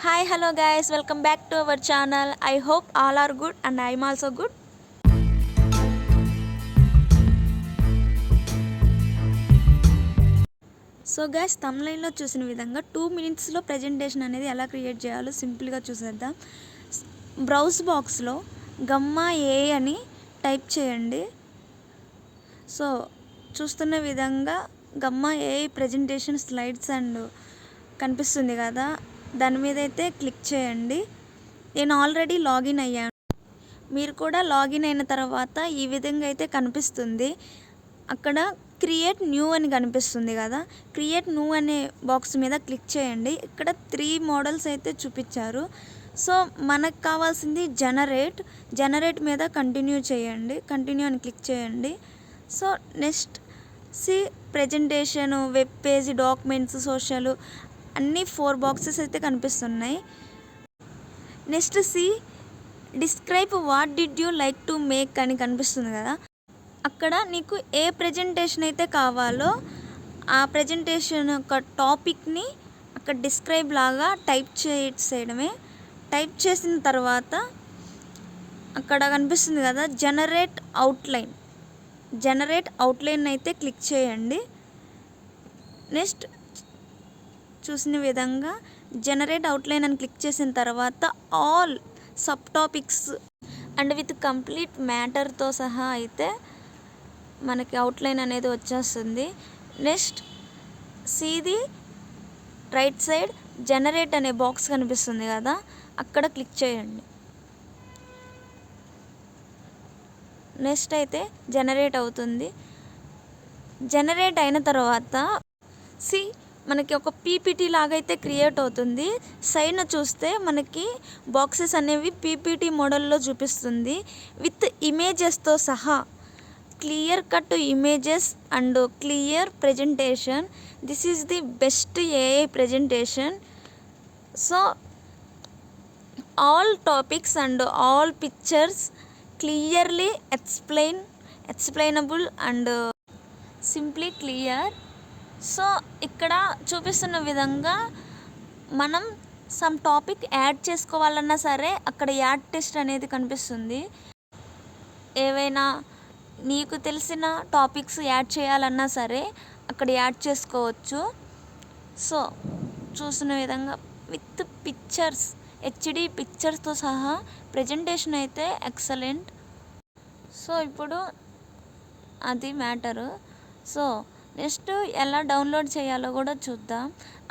Hi, hello guys, welcome back to our channel. I hope all are good and I'm also good. So guys, తమ్లైన్లో చూసిన విధంగా 2 minutesలో presentation అనేది ఎలా create చేయాలో సింపుల్గా చూసేద్దాం. బ్రౌజ్ బాక్స్లో గమ్మా ఏ అని టైప్ చేయండి. సో చూస్తున్న విధంగా గమ్మా ఏ ప్రజెంటేషన్ స్లైడ్స్ అండ్ కనిపిస్తుంది కదా, దాని మీద అయితే క్లిక్ చేయండి. నేను ఆల్రెడీ లాగిన్ అయ్యాను. మీరు కూడా లాగిన్ అయిన తర్వాత ఈ విధంగా అయితే కనిపిస్తుంది. అక్కడ క్రియేట్ న్యూ అని కనిపిస్తుంది కదా, క్రియేట్ న్యూ అనే బాక్స్ మీద క్లిక్ చేయండి. ఇక్కడ 3 మోడల్స్ అయితే చూపించారు. సో మనకు కావాల్సింది జనరేట్ మీద కంటిన్యూ చేయండి. కంటిన్యూ అని క్లిక్ చేయండి. So next presentation, web page, documents, social అన్నీ 4 బాక్సెస్ అయితే కనిపిస్తున్నాయి. Next describe what did you like to make అని కనిపిస్తుంది కదా, అక్కడ నీకు ఏ ప్రజెంటేషన్ అయితే కావాలో ఆ ప్రజెంటేషన్ యొక్క టాపిక్ని అక్కడ డిస్క్రైబ్ లాగా టైప్ చేయడమే. టైప్ చేసిన తర్వాత అక్కడ కనిపిస్తుంది కదా జనరేట్ అవుట్లైన్ అయితే క్లిక్ చేయండి. నెక్స్ట్ చూసిన విధంగా జనరేట్ అవుట్లైన్ అని క్లిక్ చేసిన తర్వాత all sub topics and with complete మ్యాటర్తో సహా అయితే మనకి అవుట్లైన్ అనేది వచ్చేస్తుంది. Next the right side generate అనే బాక్స్ కనిపిస్తుంది కదా, అక్కడ క్లిక్ చేయండి. నెక్స్ట్ అయితే జనరేట్ అవుతుంది. జనరేట్ అయిన తర్వాత మనకి ఒక పీపీటీ లాగా అయితే క్రియేట్ అవుతుంది. సైడ్న చూస్తే మనకి బాక్సెస్ అనేవి పీపీటీ మోడల్లో చూపిస్తుంది విత్ ఇమేజెస్తో సహా. Clear cut images and clear presentation. This is the best AI presentation. So all topics and all pictures clearly explainable and simply clear. So ఇక్కడ చూపిస్తున్న విధంగా మనం సమ్ టాపిక్ యాడ్ చేసుకోవాలన్నా సరే అక్కడ యాడ్ టెక్స్ట్ అనేది కనిపిస్తుంది. ఏవైనా నీకు తెలిసిన టాపిక్స్ యాడ్ చేయాలన్నా సరే అక్కడ యాడ్ చేసుకోవచ్చు. సో చూసిన విధంగా విత్ పిక్చర్స్, హెచ్డి పిక్చర్స్తో సహా ప్రజెంటేషన్ అయితే ఎక్సలెంట్. సో ఇప్పుడు అది మ్యాటరు. సో నెక్స్ట్ ఎలా డౌన్లోడ్ చేయాలో కూడా చూద్దాం.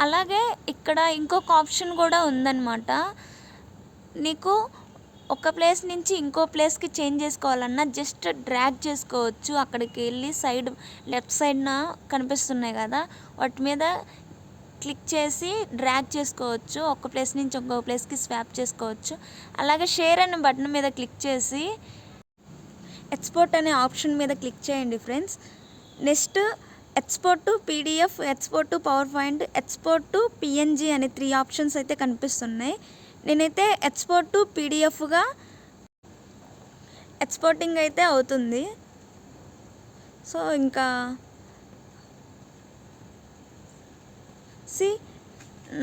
అలాగే ఇక్కడ ఇంకొక ఆప్షన్ కూడా ఉందన్నమాట. నీకు ఒక ప్లేస్ నుంచి ఇంకో ప్లేస్కి చేంజ్ చేసుకోవాలన్నా జస్ట్ డ్రాగ్ చేసుకోవచ్చు. అక్కడికి వెళ్ళి లెఫ్ట్ సైడ్న కనిపిస్తున్నాయి కదా, వాటి మీద క్లిక్ చేసి డ్రాగ్ చేసుకోవచ్చు. ఒక ప్లేస్ నుంచి ఇంకో ప్లేస్కి స్వాప్ చేసుకోవచ్చు. అలాగే షేర్ అనే బటన్ మీద క్లిక్ చేసి ఎక్స్పోర్ట్ అనే ఆప్షన్ మీద క్లిక్ చేయండి friends. Next export to PDF, export to power point, export to PNG అనే 3 ఆప్షన్స్ అయితే కనిపిస్తున్నాయి. నేనైతే ఎక్స్పోర్ట్ టు పీడిఎఫ్గా ఎక్స్పోర్టింగ్ అయితే అవుతుంది. సో ఇంకా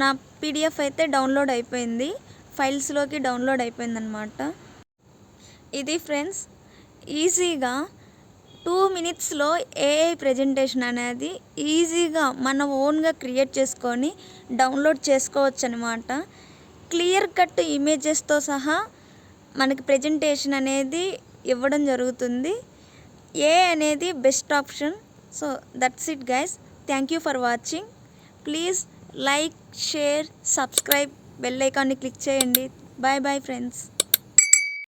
నా పీడిఎఫ్ అయితే డౌన్లోడ్ అయిపోయింది, ఫైల్స్లోకి డౌన్లోడ్ అయిపోయింది అనమాట. ఇది ఫ్రెండ్స్ ఈజీగా 2 minutesలో ఏఐ ప్రజెంటేషన్ అనేది ఈజీగా మన ఓన్గా క్రియేట్ చేసుకొని డౌన్లోడ్ చేసుకోవచ్చు అనమాట. క్లియర్ కట్ ఇమేజెస్తో సహా మనకి ప్రజెంటేషన్ అనేది ఇవ్వడం జరుగుతుంది. ఏఐ అనేది best option. So that's it guys. Thank you for watching. Please like, share, subscribe, bell ఐకాన్ని క్లిక్ చేయండి. Bye bye friends.